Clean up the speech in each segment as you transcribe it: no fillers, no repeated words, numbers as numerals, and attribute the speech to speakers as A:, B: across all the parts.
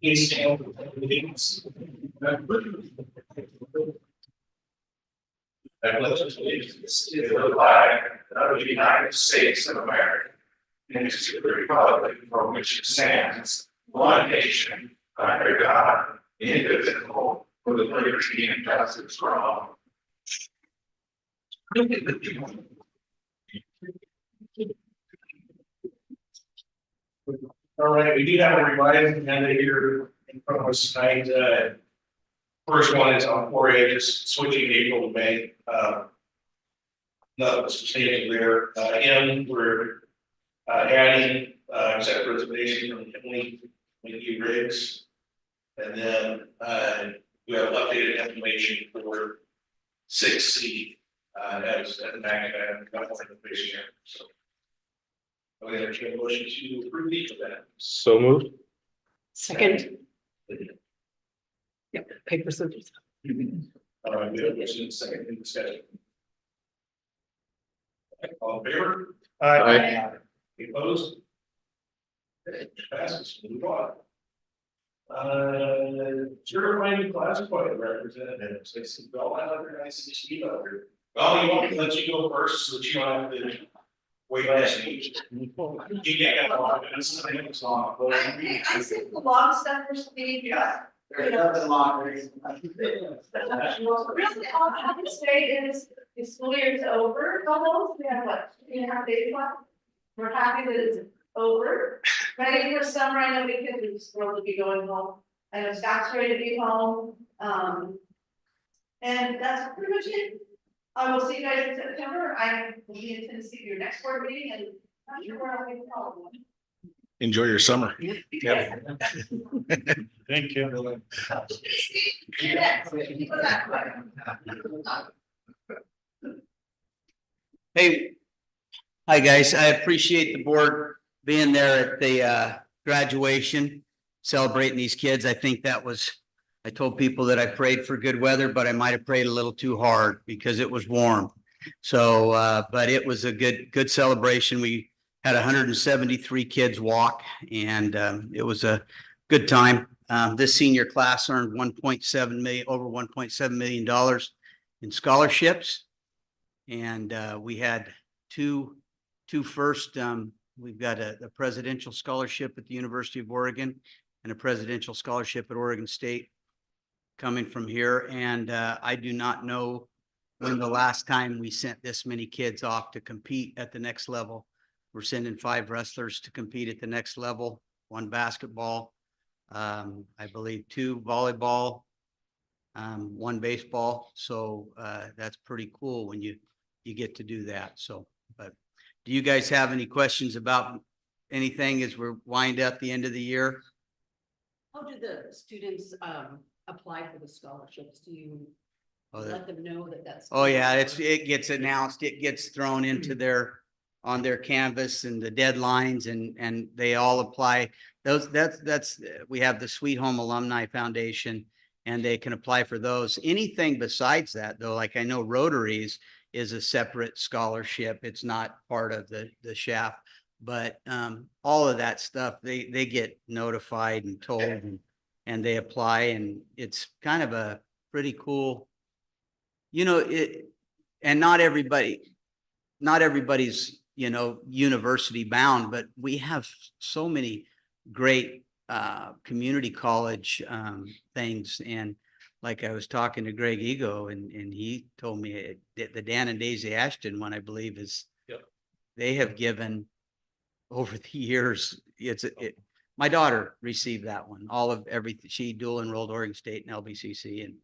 A: Please stand for the meetings. I pledge allegiance to the flag of the United States of America and to the republic for which it stands, one nation, under God, indivisible, with liberty and justice for all. All right, we do have a revised agenda here in front of us tonight. First one is on 4A, just switching April to May. Nothing substantial there. And we're adding accept resignation from Emily Riggs. And then we have updated information for 6C as an academic information here. So I'm going to entertain a motion to approve each of that.
B: So moved.
C: Second. Yep, paper scissors.
A: All right, we have a motion and a second in discussion. All in favor?
B: Aye.
A: Any opposed? Okay, passes. Move on. Certifying classified representatives. They said, well, I have their ICC over. Well, you want me to let you go first so that you don't have to wait last week. You can't have a lot of minutes. I think it's long.
D: I think the long stuff for speed, yeah. Really, all I can say is the school year is over, almost, we have what, 3.5 days left? We're happy that it's over, ready for summer, I know we could just to be going home, I know staff's ready to be home, and that's pretty much it. I will see you guys in September, I will be in Tennessee for your next board meeting, and I'm not sure where I'll be from.
B: Enjoy your summer.
A: Yeah. Thank you.
E: Hey, hi guys. I appreciate the board being there at the graduation, celebrating these kids. I think that was, I told people that I prayed for good weather, but I might have prayed a little too hard because it was warm. So, but it was a good celebration. We had 173 kids walk, and it was a good time. This senior class earned over $1.7 million in scholarships. And we had two first. We've got a presidential scholarship at the University of Oregon and a presidential scholarship at Oregon State coming from here. And I do not know when the last time we sent this many kids off to compete at the next level. We're sending 5 wrestlers to compete at the next level, 1 basketball, I believe 2 volleyball, 1 baseball. So that's pretty cool when you get to do that. So, but do you guys have any questions about anything as we're wind up the end of the year?
C: How do the students apply for the scholarships? Do you let them know that that's?
E: Oh yeah, it gets announced, it gets thrown into on their canvas and the deadlines, and they all apply. That's we have the Sweet Home Alumni Foundation, and they can apply for those. Anything besides that though, like I know Rotaries is a separate scholarship. It's not part of the SHAF, but all of that stuff, they get notified and told, and they apply, and it's kind of a pretty cool, and not everybody's, university bound, but we have so many great community college things. And like I was talking to Greg Ego, and he told me the Dan and Daisy Ashton one, I believe, is they have given over the years. My daughter received that one, all of everything. She dual enrolled Oregon State and LBCC and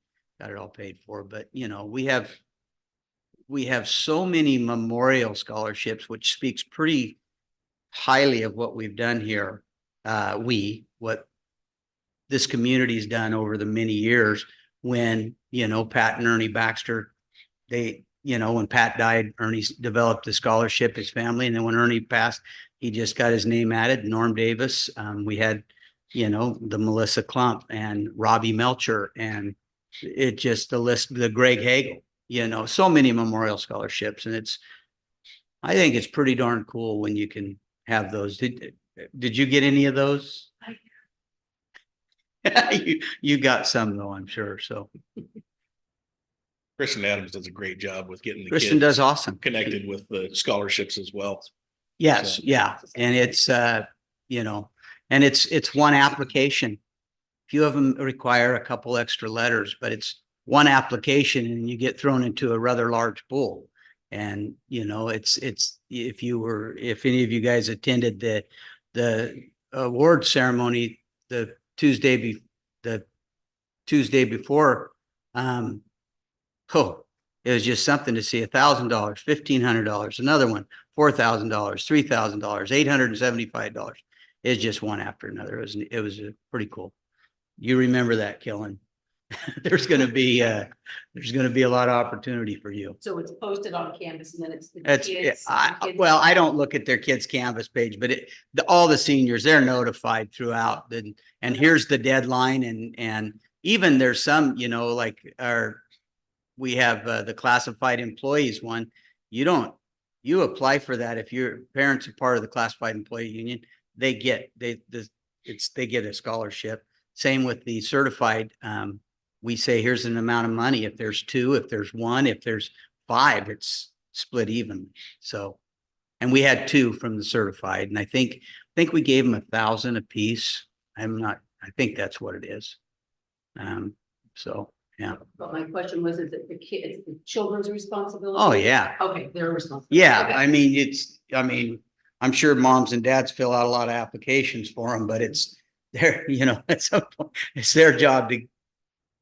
E: got it all paid for. But we have so many memorial scholarships, which speaks pretty highly of what we've done here. What this community's done over the many years. When, Pat and Ernie Baxter, when Pat died, Ernie developed the scholarship, his family. And then when Ernie passed, he just got his name added, Norm Davis. We had, the Melissa Klump and Robbie Melcher, and it just the list, the Greg Hagel, so many memorial scholarships. And I think it's pretty darn cool when you can have those. Did you get any of those? You got some though, I'm sure. So
B: Kristen Adams does a great job with getting the
E: Kristen does
B: kids
E: awesome.
B: connected with the scholarships as well.
E: Yes,
B: So-
E: yeah. And it's, you know, and it's one application. Few of them require a couple extra letters, but it's one application and you get thrown into a rather large pool. And, you know, it's, if any of you guys attended the award ceremony, the Tuesday before, oh, it was just something to see. $1,000, $1,500, another one, $4,000, $3,000, $875. It's just one after another. It was pretty cool. You remember that, Kellen. There's gonna be a lot of opportunity for you.
C: So it's posted on Canvas and then it's the
E: It's,
C: kids.
E: well, I don't look at their kids' Canvas page, but all the seniors, they're notified throughout. And here's the deadline and even there's some, you know, like we have the classified employees one. You apply for that. If your parents are part of the classified employee union, they get a scholarship. Same with the certified. We say, here's an amount of money. If there's 2, if there's 1, if there's 5, it's split evenly. So, and we had 2 from the certified, and I think we gave them 1,000 a piece. I think that's what it is. So, yeah.
C: But my question was, is it it's the children's responsibility?
E: Oh, yeah.
C: Okay, they're responsible.
E: Yeah,
C: Okay.
E: I mean, I'm sure moms and dads fill out a lot of applications for them, but it's you know, it's their job to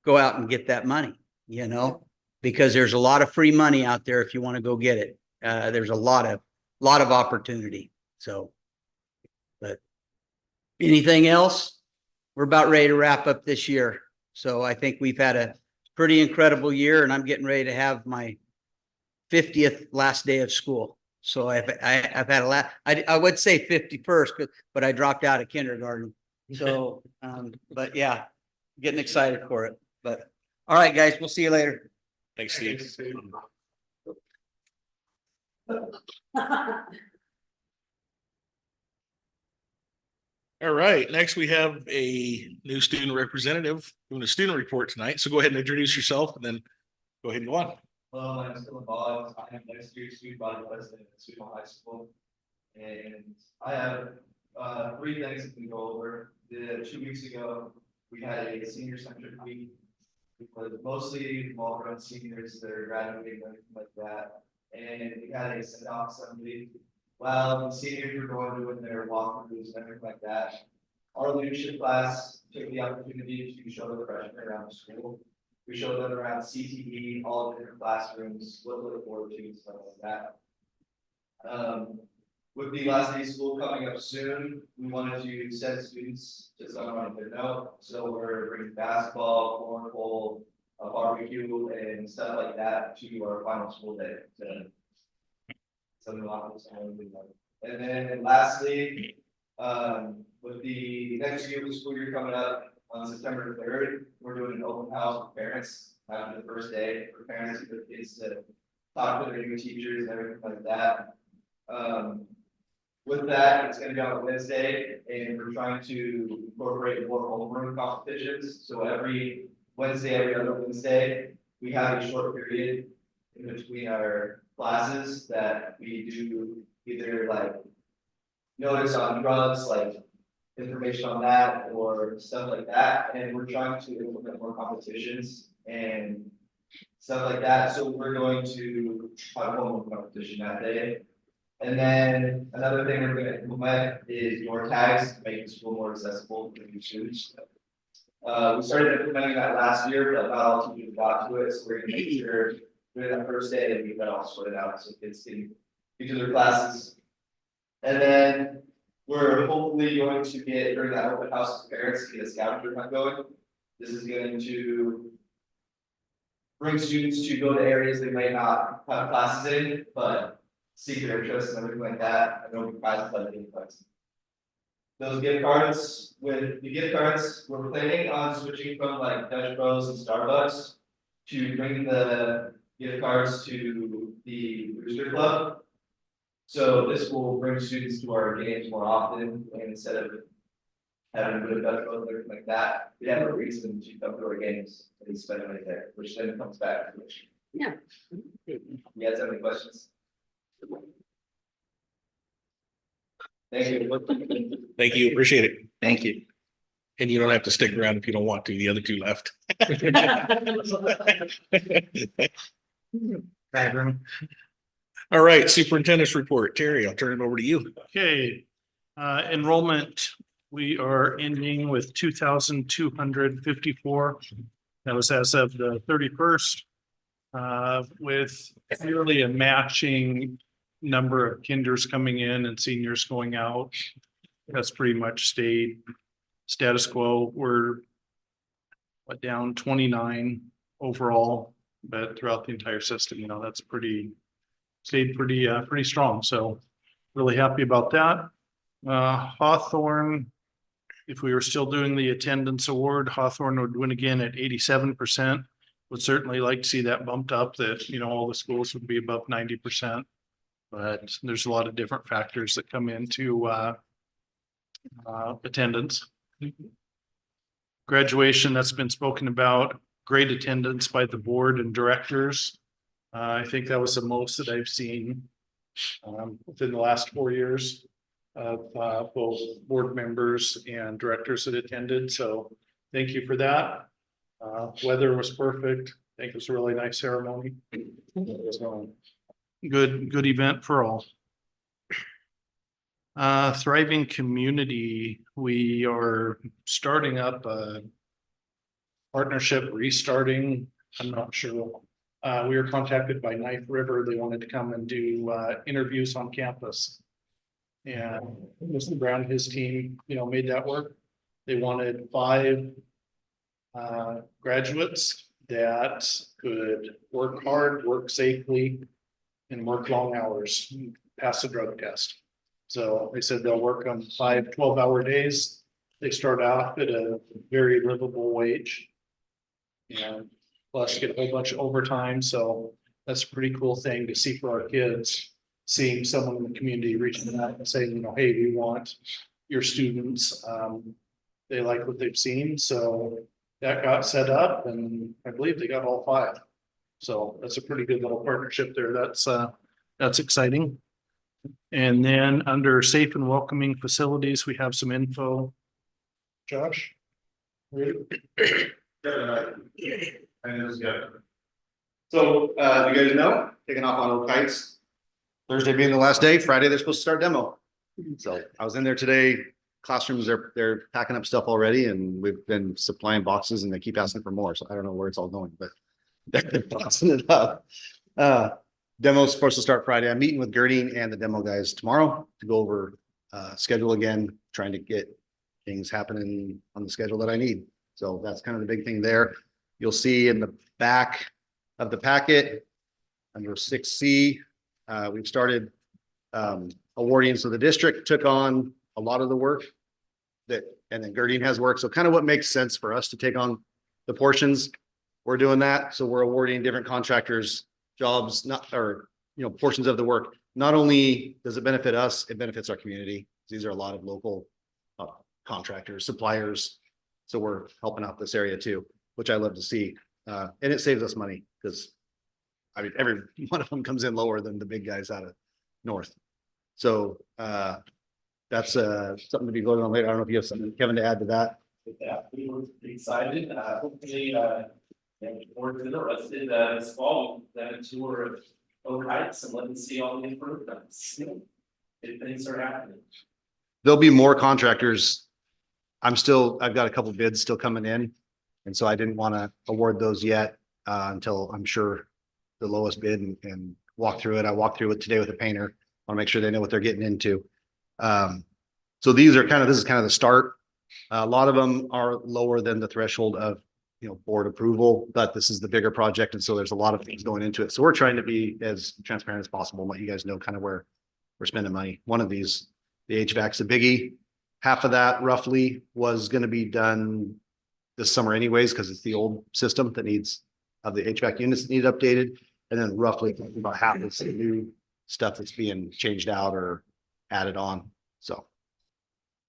E: go out and get that money, you know, because there's a lot of free money out there if you want to go get it. There's a lot of opportunity. So, but anything else? We're about ready to wrap up this year. So I think we've had a pretty incredible year, and I'm getting ready to have my 50th last day of school. So I've had a lot. I would say 51st, but I dropped out of kindergarten. So, but yeah, getting excited for it. But all right, guys, we'll see you later.
B: Thanks, Steve. All right, next we have a new student representative doing a student report tonight. So go ahead and introduce yourself and then go ahead and go on.
F: Hello, my name is Dylan Boggs. I am next year's student body president at Sweetwater High School. And I have 3 things that we can go over. 2 weeks ago, we had a senior centric week. It was mostly well-grown seniors that are graduating and everything like that. And we had a send-off assembly. While the seniors were going doing their walkthroughs and everything like that, our leadership class took the opportunity to show the freshmen around the school. We showed them around CTE, all the different classrooms, what to look forward to, and stuff like that. With the last day of school coming up soon, we wanted to send students to someone they know. So we're bringing basketball, cornhole, a barbecue, and stuff like that to our final school day. And then lastly, with the next year of the school year coming up on September 3rd, we're doing an open house with parents after the first day for parents and their kids to talk to their new teachers and everything like that. With that, it's going to be on Wednesday, and we're trying to incorporate more homeroom competitions. So every Wednesday, every other Wednesday, we have a short period in between our classes that we do either like notice on drugs, like information on that or stuff like that. And we're trying to implement more competitions and stuff like that. So we're going to have a homeroom competition that day. And then another thing we're going to implement is door tags to make the school more accessible to new students. We started implementing that last year, but not all teachers got to it. So we're going to make sure during that first day that we got all sorted out so kids can get to their classes. And then we're hopefully going to get during that open house with parents to get a scavenger hunt going. This is going to bring students to go to areas they might not have classes in, but seek their interests and everything like that. I know we prizes like gift cards. Those gift cards, with the gift cards, we're planning on switching from like Dutch Bros and Starbucks to bring the gift cards to the Booster Club. So this will bring students to our games more often, and instead of having good basketball, everything like that, we have a reason to come to our games and spend money there, which then comes back to which.
C: Yeah.
F: You guys have any questions? Thank you.
B: Thank you, appreciate it.
E: Thank you.
B: And you don't have to stick around if you don't want to. The other two left. All right, superintendent's report. Terry, I'll turn it over to you.
G: Okay, enrollment, we are ending with 2,254. That was as of the 31st. With nearly a matching number of kinders coming in and seniors going out. That's pretty much stayed status quo. We're down 29 overall, but throughout the entire system, that's stayed pretty strong. So really happy about that. Hawthorne, if we were still doing the attendance award, Hawthorne would win again at 87%. Would certainly like to see that bumped up, that, all the schools would be above 90%. But there's a lot of different factors that come into attendance. Graduation, that's been spoken about, great attendance by the board and directors. I think that was the most that I've seen within the last 4 years of both board members and directors that attended. So thank you for that. Weather was perfect. I think it was a really nice ceremony. So, good event for all. Thriving community, we are starting up a partnership, restarting. I'm not sure. We were contacted by Knife River. They wanted to come and do interviews on campus. And Mr. Brown, his team, made that work. They wanted 5 graduates that could work hard, work safely, and work long hours, pass the drug test. So they said they'll work on 5 12-hour days. They start out at a very livable wage. And plus get a whole bunch of overtime. So that's a pretty cool thing to see for our kids, seeing someone in the community reaching out and saying, hey, we want your students. They like what they've seen. So that got set up and I believe they got all 5. So that's a pretty good little partnership there. That's exciting. And then under safe and welcoming facilities, we have some info. Josh?
H: So, you guys know, taking off on Oak Heights. Thursday being the last day, Friday, they're supposed to start demo. So I was in there today, classrooms, they're packing up stuff already and we've been supplying boxes and they keep asking for more. So I don't know where it's all going, but they're boxing it up. Demo's supposed to start Friday. I'm meeting with Gerding and the demo guys tomorrow to go over schedule again, trying to get things happening on the schedule that I need. So that's kind of the big thing there. You'll see in the back of the packet under 6C, we've started awarding. So the district took on a lot of the work and then Gerding has work. So kind of what makes sense for us to take on the portions. We're doing that. So we're awarding different contractors jobs, portions of the work. Not only does it benefit us, it benefits our community. These are a lot of local contractors, suppliers. So we're helping out this area too, which I love to see. And it saves us money because every one of them comes in lower than the big guys out of north. So that's something to be voted on later. I don't know if you have something, Kevin, to add to that.
I: Yeah, we were excited. Hopefully, we're interested this fall, then a tour of Oak Heights and let them see all the improvements. If things are happening.
H: There'll be more contractors. I've got a couple bids still coming in. And so I didn't want to award those yet until I'm sure the lowest bid and walk through it. I walked through it today with a painter. Want to make sure they know what they're getting into. So this is kind of the start. A lot of them are lower than the threshold of, board approval, but this is the bigger project. And so there's a lot of things going into it. So we're trying to be as transparent as possible and let you guys know kind of where we're spending money. One of these, the HVAC's a biggie. Half of that roughly was going to be done this summer anyways, because it's the old system that needs the HVAC units that need updated. And then roughly about half is the new stuff that's being changed out or added on. So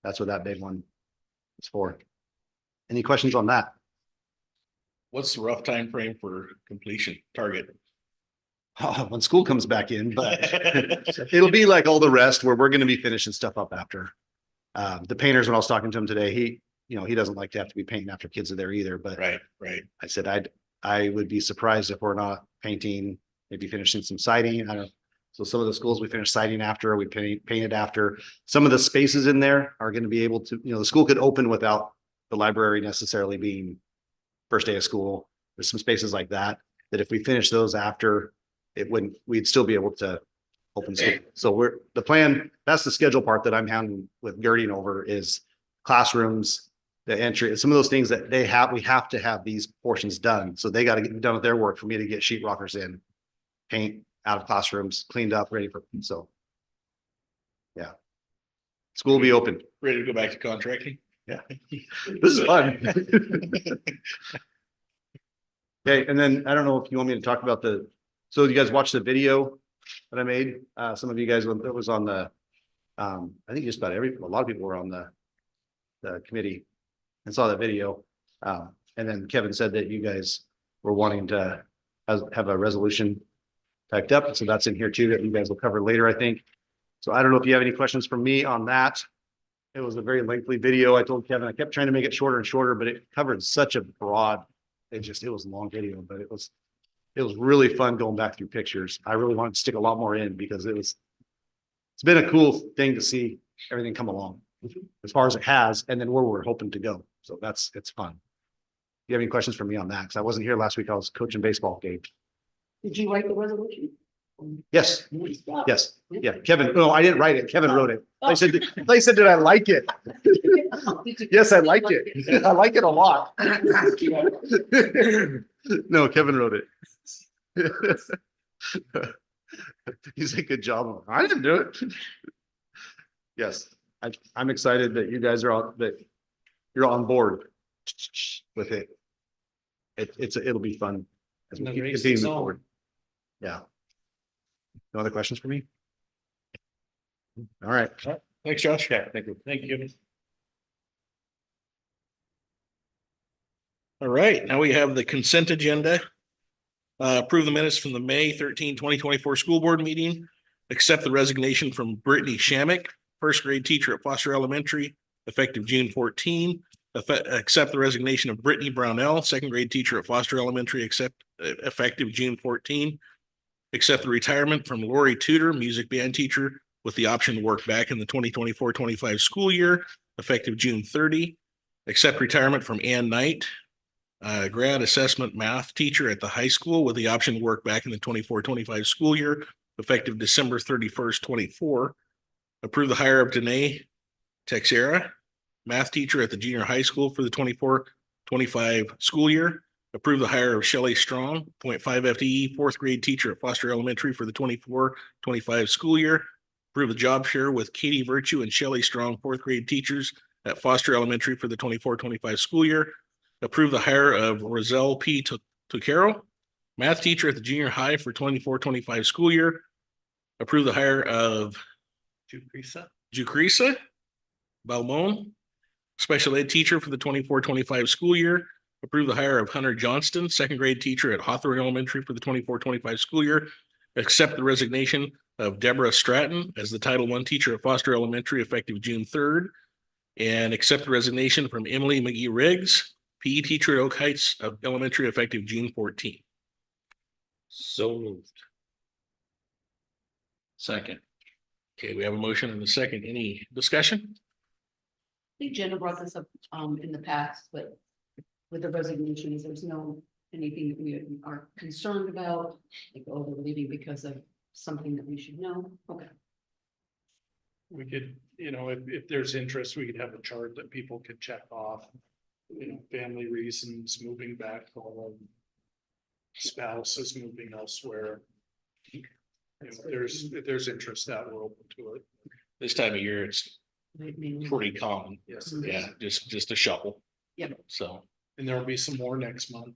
H: that's what that big one it's for. Any questions on that?
B: What's the rough time frame for completion target?
H: When school comes back in, but it'll be like all the rest where we're gonna be finishing stuff up after. The painters, when I was talking to him today, he doesn't like to have to be painting after kids are there either, but
B: Right, right.
H: I said, I would be surprised if we're not painting, maybe finishing some siding. I don't know. So some of the schools we finished siding after, we painted after. Some of the spaces in there are going to be able to, the school could open without the library necessarily being first day of school. There's some spaces like that, that if we finish those after, we'd still be able to open school. So the plan, that's the schedule part that I'm handling with Girding over is classrooms, the entry, some of those things that we have to have these portions done. So they got to get done with their work for me to get sheet rockers in, paint out of classrooms, cleaned up, ready for, so. Yeah. School will be open.
B: Ready to go back to contracting?
H: Yeah. This is fun. Okay, and then I don't know if you want me to talk about so you guys watched the video that I made? Some of you guys, it was on the, I think just about a lot of people were on the committee and saw that video. And then Kevin said that you guys were wanting to have a resolution typed up. So that's in here too, that you guys will cover later, I think. So I don't know if you have any questions for me on that. It was a very lengthy video. I told Kevin, I kept trying to make it shorter and shorter, but it covered such a broad, it was a long video, but it was really fun going back through pictures. I really wanted to stick a lot more in because it's been a cool thing to see everything come along as far as it has, and then where we're hoping to go. So it's fun. Do you have any questions for me on that? Because I wasn't here last week. I was coaching baseball game.
C: Did you write the resolution?
H: Yes, yes, yeah. Kevin, no, I didn't write it. Kevin wrote it. They said, did I like it? Yes, I like it. I like it a lot. No, Kevin wrote it. He's a good job. I didn't do it. Yes, I'm excited that you guys that you're on board with it. It'll be fun as we keep continuing forward. Yeah. No other questions for me? All right.
B: Thanks, Josh. Yeah, thank you. Thank you. All right, now we have the consent agenda. Approve the minutes from the May 13, 2024 school board meeting. Accept the resignation from Brittany Shammick, first grade teacher at Foster Elementary, effective June 14. Accept the resignation of Brittany Brownell, second grade teacher at Foster Elementary, effective June 14. Accept the retirement from Lori Tudor, music band teacher, with the option to work back in the 2024-25 school year, effective June 30. Accept retirement from Ann Knight, grad assessment math teacher at the high school, with the option to work back in the 24-25 school year, effective December 31st, 24. Approve the hire of Danae Texera, math teacher at the junior high school for the 24-25 school year. Approve the hire of Shelley Strong, 0.5 FTE, fourth grade teacher at Foster Elementary for the 24-25 school year. Approve the job share with Katie Virtue and Shelley Strong, fourth grade teachers at Foster Elementary for the 24-25 school year. Approve the hire of Roselle P. Tucaro, math teacher at the junior high for 24-25 school year. Approve the hire of Jucrisa Balmon, special ed teacher for the 24-25 school year. Approve the hire of Hunter Johnston, second grade teacher at Hawthorne Elementary for the 24-25 school year. Accept the resignation of Deborah Stratton as the Title I teacher at Foster Elementary, effective June 3rd. And accept the resignation from Emily McGee Riggs, PE teacher at Oak Heights Elementary, effective June 14. So moved. Second. Okay, we have a motion and a second. Any discussion?
C: I think Jenna brought this up in the past, but with the resignations, there's no anything that we are concerned about, like, oh, they're leaving because of something that we should know. Okay.
G: We could, if there's interest, we could have a chart that people could check off. Family reasons, moving back home, spouses moving elsewhere. If there's interest, that we're open to it.
B: This time of year, it's pretty common.
G: Yes.
B: Yeah, just a shuffle.
C: Yep.
B: So.
G: And there'll be some more next month.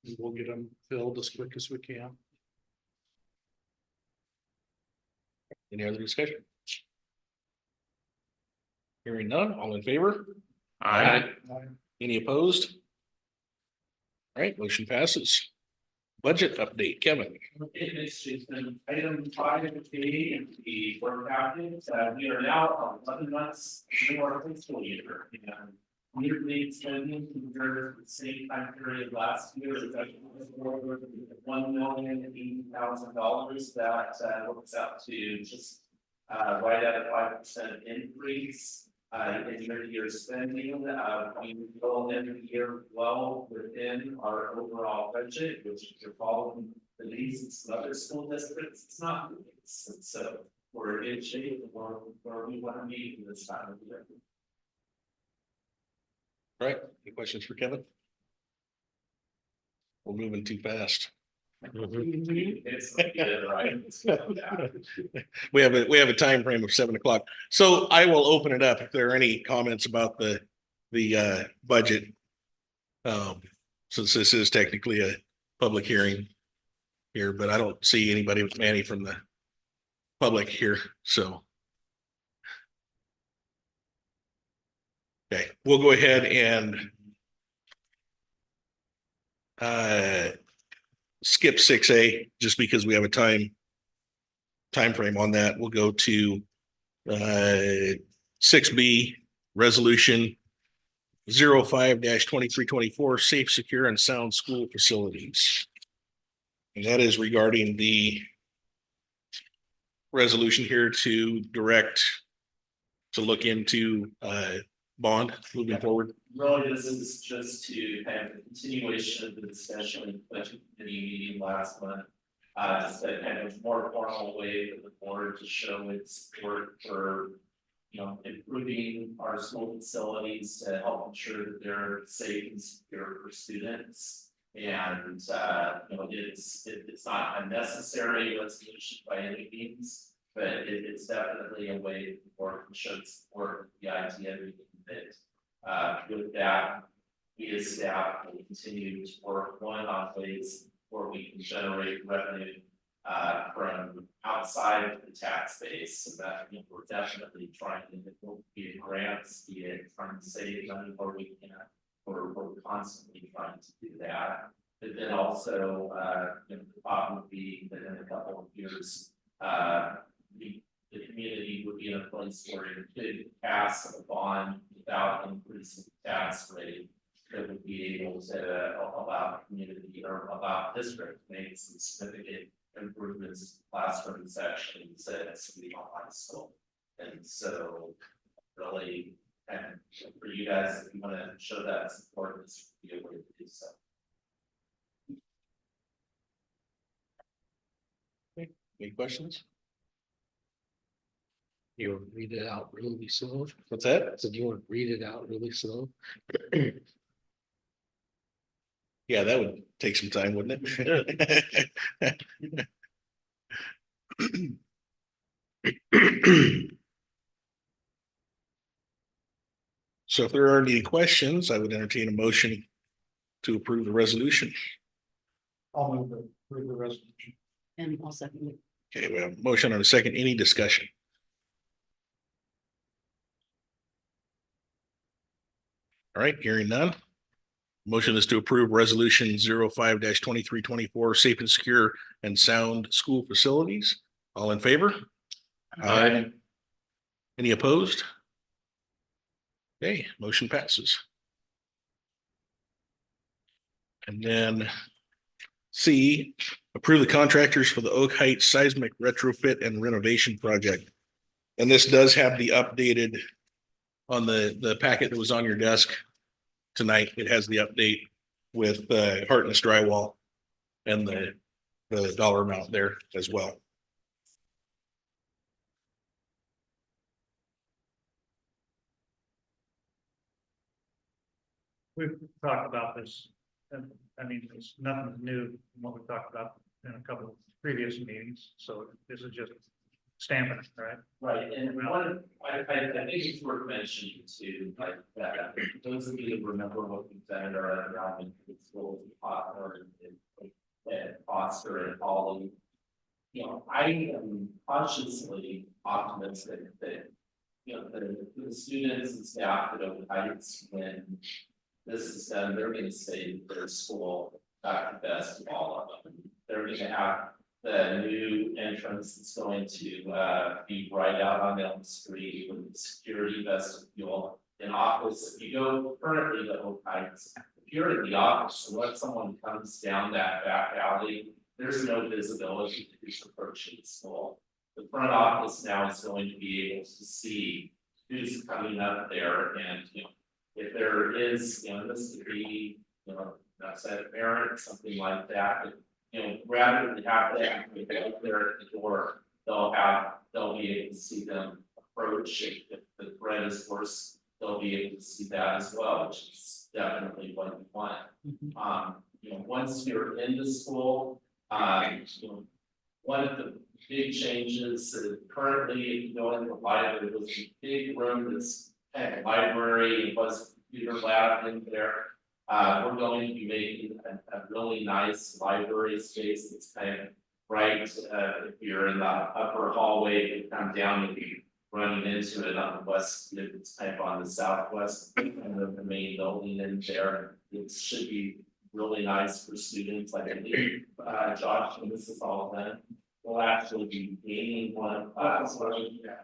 G: And we'll get them filled as quick as we can.
B: Any other discussion? Hearing none, all in favor? Aye. Any opposed? All right, motion passes. Budget update, Kevin.
I: It's just an item 5A in the work package, we are now on 11 months more fiscal year. And yearly spending compared to the same time period last year is actually $1,080,000. That works out to just right at a 5% increase. In year-to-year spending, we will end the year well within our overall budget, which if you're following the needs of other school districts, it's not. So we're in shape where we want to be in this time of year.
B: All right, any questions for Kevin? We're moving too fast.
I: It's good, right?
B: We have a time frame of 7 o'clock. So I will open it up if there are any comments about the budget. Since this is technically a public hearing here, but I don't see anybody with Manny from the public here, so. Okay, we'll go ahead and skip 6A just because we have a time frame on that. We'll go to 6B, resolution 05-2324, safe, secure, and sound school facilities. And that is regarding the resolution here to direct to look into bond moving forward.
I: Really, this is just to kind of a continuation of the discussion in the budget committee meeting last month. Just a kind of more formal way for the board to show its support for, improving our school facilities to help ensure that they're safe and secure for students. And, it's not a necessary resolution by any means, but it's definitely a way the board can show support for the idea that with that, we as staff will continue to work on ways where we can generate revenue from outside of the tax base. So that we're definitely trying to, be it grants, be it trying to save money where we can, we're constantly trying to do that. But then also, the thought would be that in a couple of years, the community would be in a place where it could pass a bond without increasing the tax rate, that would be able to allow the community or allow district to make some significant improvements to classroom sections at City High School. And so really, and for you guys, if you want to show that support, this would be a way to do so.
B: Any questions?
J: You want to read it out really slow?
B: What's that?
J: So do you want to read it out really slow?
B: Yeah, that would take some time, wouldn't it? So if there aren't any questions, I would entertain a motion to approve the resolution.
G: I'll move to approve the resolution.
C: And I'll second it.
B: Okay, we have a motion on a second. Any discussion? All right, hearing none. Motion is to approve resolution 05-2324, safe and secure and sound school facilities. All in favor?
J: Aye.
B: Any opposed? Okay, motion passes. And then C, approve the contractors for the Oak Heights seismic retrofit and renovation project. And this does have the updated on the packet that was on your desk tonight. It has the update with Hartness Drywall and the dollar amount there as well.
K: We've talked about this, and I mean, it's nothing new from what we talked about in a couple of previous meetings, so this is just stamping it, right?
I: Right, and one, I think it's worth mentioning too, like that, those of you that remember what we've done at our other elementary schools, Hotner and Foster and Holly. I am cautiously optimistic that, you know, the students and staff at Oak Heights, when this is done, they're gonna say their school got the best of all of them. They're gonna have the new entrance that's going to be right out on Elm Street with security vestibule. In office, if you go currently to Oak Heights, if you're in the office, unless someone comes down that back alley, there's no visibility to who's approaching the school. The front office now is going to be able to see who's coming up there, and, you know, if there is, you know, this could be, you know, that's a parent, something like that, but, you know, rather than have that up there at the door, they'll be able to see them approach. If the threat is worse, they'll be able to see that as well, which is definitely what we want. You know, once you're in the school, you know, one of the big changes that currently, if you go in the library, there's a big room that's kind of library, and was computer lab in there. We're going to be making a really nice library space that's kind of right, if you're in the upper hallway, you come down and be running into it on the west, it's kind of on the southwest, and the main building in there. It should be really nice for students, like I think, Josh, when this is all done, we'll actually be gaining one class,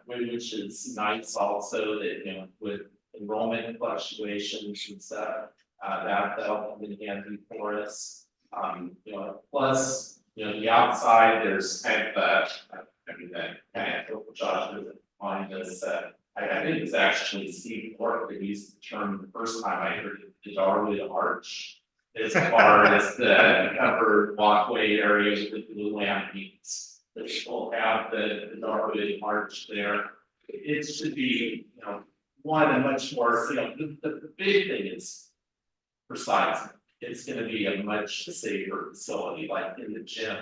I: which is nice also, that, you know, with enrollment fluctuations and stuff, that'll come in handy for us. You know, plus, you know, the outside, there's kind of that kind of Josh on this, I think it's actually Steve Clark that used the term the first time I heard it, the Darwood Arch. As far as the covered walkway area with the blue lamp meets, that will have the Darwood Arch there. It should be, you know, a much more, you know, the big thing is, besides, it's gonna be a much safer facility, like in the gym,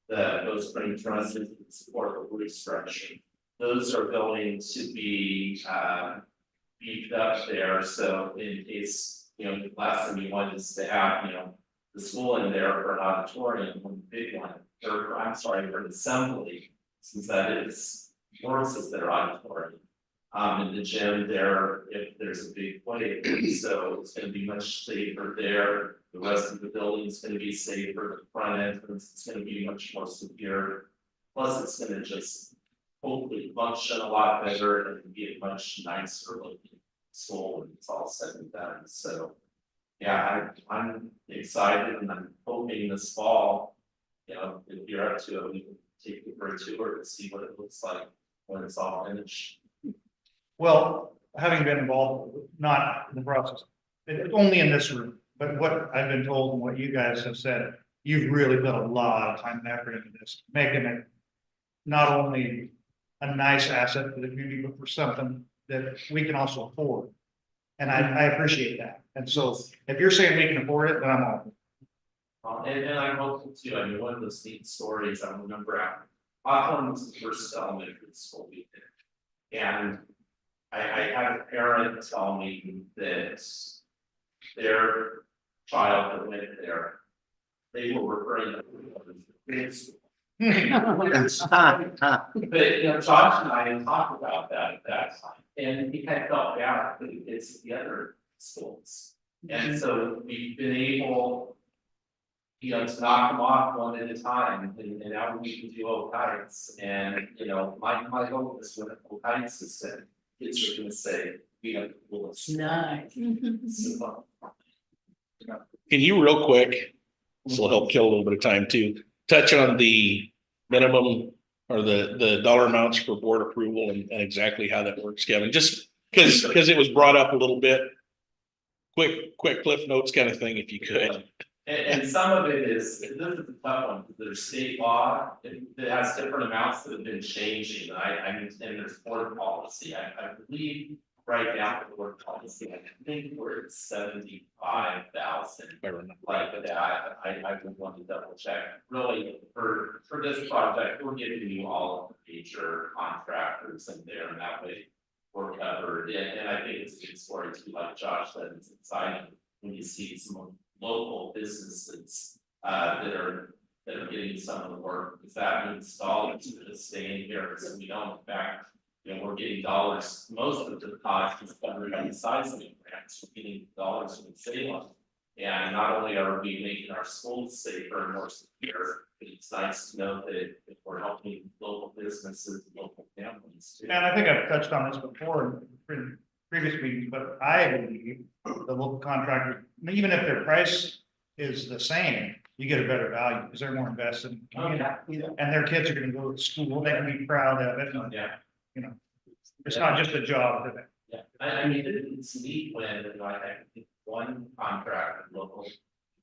I: those spring trusses that support the roof structure. Those are going to be beefed up there, so in case, you know, the last thing you want is to have, you know, the school in there for an auditorium, one big one, or I'm sorry, for an assembly, since that is works as their auditorium. In the gym there, if there's a big play, so it's gonna be much safer there. The rest of the building is gonna be safer, the front entrance, it's gonna be much more secure. Plus, it's gonna just hopefully function a lot better and be a much nicer looking school when it's all said and done, so. Yeah, I'm excited, and I'm hoping this fall, you know, if you're up to it, we can take you for a tour to see what it looks like when it's all finished.
K: Well, having been involved, not in the process, only in this room, but what I've been told and what you guys have said, you've really put a lot of time and effort into this, making it not only a nice asset for the community, but for something that we can also afford. And I appreciate that. And so if you're saying we can afford it, then I'm all.
I: And I'm hopeful too, I mean, one of those neat stories I remember at Hawthorne was the first elementary school we did. And I had a parent tell me that their child that went there, they were referring to it as the school. But, you know, Josh and I had talked about that at that time, and he kind of felt bad for the kids at the other schools. And so we've been able, you know, to knock them off one at a time, and now we can do Oak Heights. And, you know, my hope is when Oak Heights is said, kids are gonna say, we have the coolest.
C: Nice.
I: So,
B: Can you real quick, this will help kill a little bit of time too, touch on the minimum or the dollar amounts for board approval and exactly how that works, Kevin, just because it was brought up a little bit. Quick cliff notes kind of thing, if you could.
I: And some of it is, this is a tough one, because there's state law that has different amounts that have been changing, I mean, and there's board policy, I believe. Right now, the board policy, I think we're at 75,000. Like that, I would want to double check, really, for this project, we're giving you all of the major contractors in there, and that way. We're covered, and I think it's a good story too, like Josh said, it's exciting when you see some local businesses that are getting some of the work, because that means dollars are just staying here, so we don't, in fact, You know, we're getting dollars, most of the cost is covered by the seismic grants, we're getting dollars from the Salem. And not only are we making our schools safer and more secure, but it's nice to know that if we're helping local businesses, local families too.
K: And I think I've touched on this before in previous meetings, but I believe the local contractor, even if their price is the same, you get a better value because they're more invested. In the community. And their kids are gonna go to school, they can be proud of it, and,
I: Yeah.
K: you know, it's not just a job for them.
I: Yeah, I mean, it's neat when, you know, I think one contractor local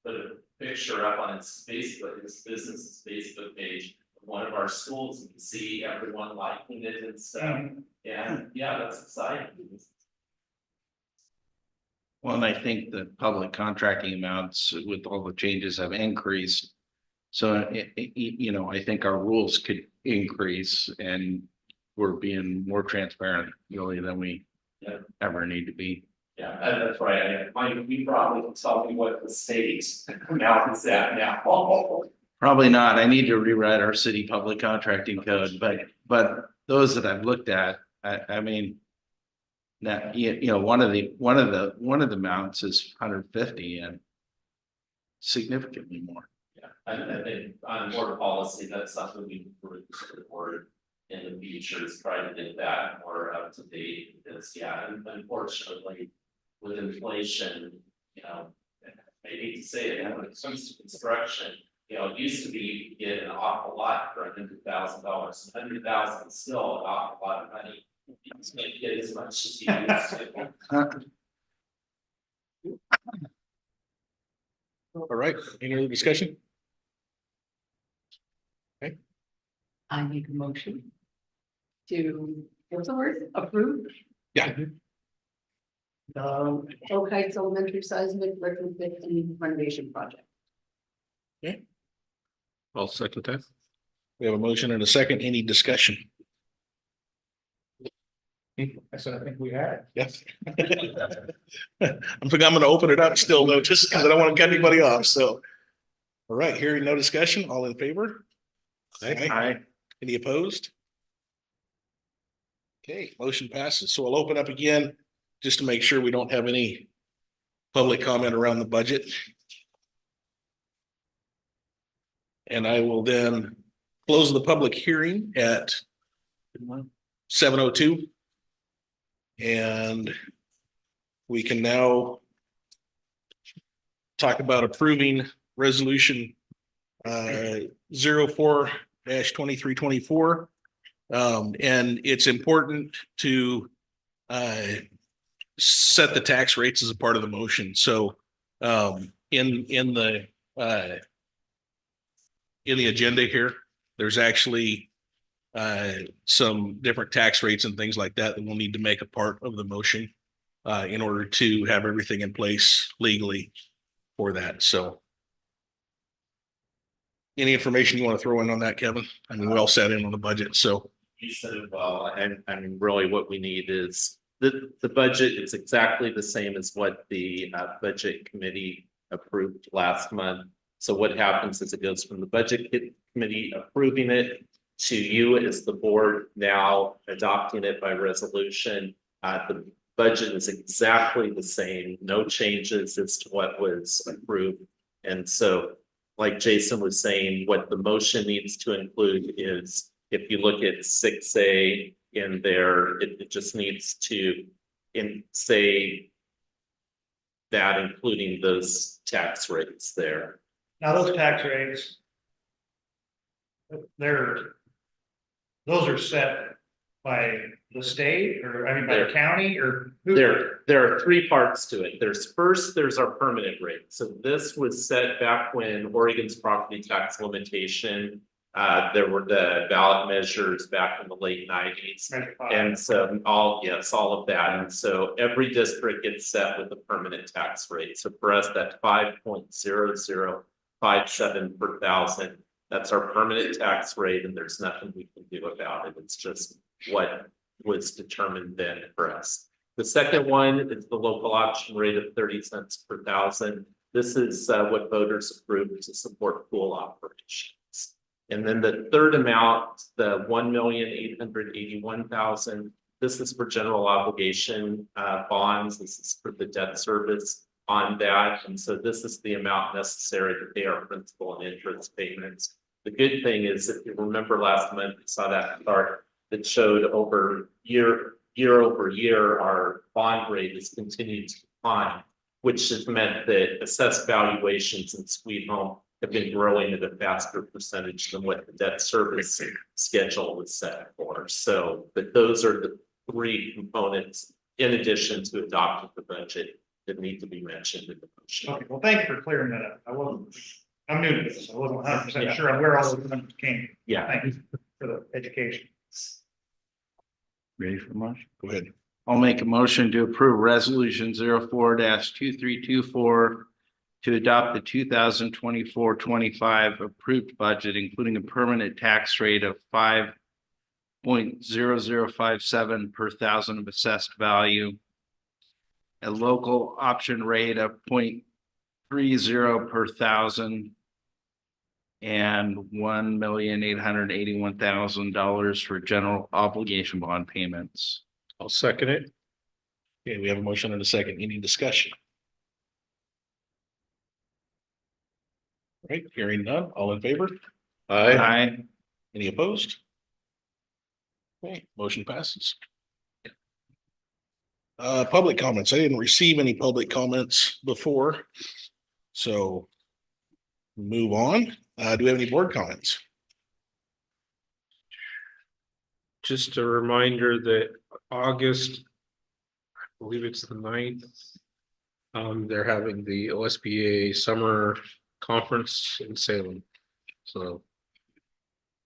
I: put a picture up on its Facebook, his business's Facebook page of one of our schools, and you see everyone liking it and stuff. And yeah, that's exciting.
L: Well, and I think the public contracting amounts with all the changes have increased. So, you know, I think our rules could increase and we're being more transparent really than we ever need to be.
I: Yeah, that's right. We probably can tell me what the state now is at now.
L: Probably not. I need to rewrite our city public contracting code, but those that I've looked at, I mean. That, you know, one of the amounts is 150 and significantly more.
I: Yeah, I think on board policy, that's something we would support in the future is try to get that more up to date. Because yeah, unfortunately, with inflation, you know, I hate to say it, when it comes to construction, you know, it used to be you could get an awful lot for $100,000. $100,000 is still an awful lot of money. You can't get as much as you used to.
B: All right, any other discussion?
C: I make a motion to, what's the word, approve?
B: Yeah.
C: The Oak Heights Elementary Seismic Retrofit and Renovation Project.
B: I'll second that. We have a motion and a second. Any discussion?
K: I said, I think we had.
B: Yes. I'm gonna open it up still though, just because I don't want to cut anybody off, so. All right, hearing no discussion, all in favor? Aye. Any opposed? Okay, motion passes. So I'll open up again, just to make sure we don't have any public comment around the budget. And I will then close the public hearing at 7:02. And we can now talk about approving resolution 04-2324. And it's important to set the tax rates as a part of the motion. So in the agenda here, there's actually some different tax rates and things like that that we'll need to make a part of the motion in order to have everything in place legally for that. So any information you want to throw in on that, Kevin? I mean, we all sat in on the budget, so.
I: You said it well, and I mean, really what we need is the budget is exactly the same as what the budget committee approved last month. So what happens is it goes from the budget committee approving it to you as the board now adopting it by resolution. The budget is exactly the same, no changes as to what was approved. And so, like Jason was saying, what the motion needs to include is, if you look at 6A in there, it just needs to say that including those tax rates there.
K: Now, those tax rates. Those are set by the state or, I mean, by the county or who?
I: There are three parts to it. There's our permanent rate. So this was set back when Oregon's property tax limitation. There were the ballot measures back in the late 90s. And so all of that. And so every district gets set with a permanent tax rate. So for us, that's 5.0057 per thousand. That's our permanent tax rate, and there's nothing we can do about it. It's just what was determined then for us. The second one is the local option rate of 30 cents per thousand. This is what voters approved to support pool operations. And then the third amount, the 1,881,000, This is for general obligation bonds. This is for the debt service on that. And so this is the amount necessary to pay our principal and interest payments. The good thing is, if you remember last month, you saw that chart that showed over year over year, our bond rate has continued to decline, which has meant that assessed valuations in Sweet Home have been growing at a faster percentage than what the debt service schedule was set for. So, but those are the three components in addition to adopting the budget that need to be mentioned in the motion.
K: Okay, well, thank you for clearing that up. I'm new to this. I wasn't 100%
I: Yeah.
K: sure where all the numbers came.
I: Yeah.
K: Thank you for the education.
L: Ready for motion?
B: Go ahead.
L: I'll make a motion to approve resolution 04-2324 to adopt the 2024-25 approved budget, including a permanent tax rate of 5.0057 per thousand of assessed value, a local option rate of 0.30 per thousand, and $1,881,000 for general obligation bond payments.
J: I'll second it.
B: Okay, we have a motion and a second. Any discussion? All right, hearing none, all in favor?
L: Aye.
B: Any opposed? Okay, motion passes. Public comments. I didn't receive any public comments before. So move on. Do we have any board comments?
J: Just a reminder that August, I believe it's the 9th. They're having the OSBA summer conference in Salem. So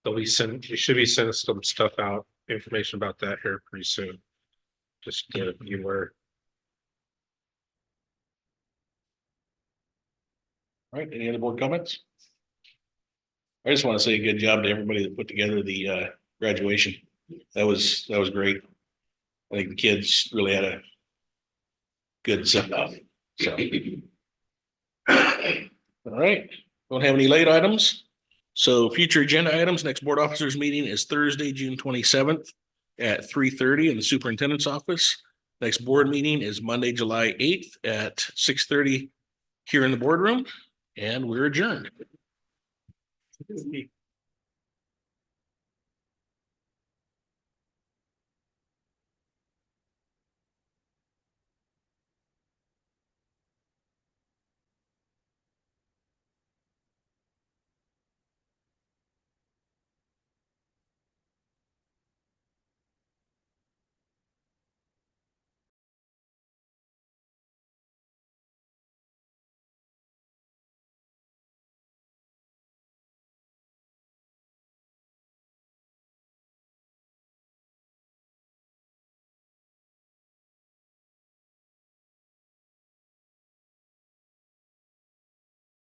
J: we should be sending some stuff out, information about that here pretty soon. Just to be aware.
B: All right, any other board comments? I just want to say a good job to everybody that put together the graduation. That was great. I think the kids really had a good send off. So. All right, don't have any late items. So future agenda items, next board officers meeting is Thursday, June 27th at 3:30 in the superintendent's office. Next board meeting is Monday, July 8th at 6:30 here in the boardroom, and we're adjourned.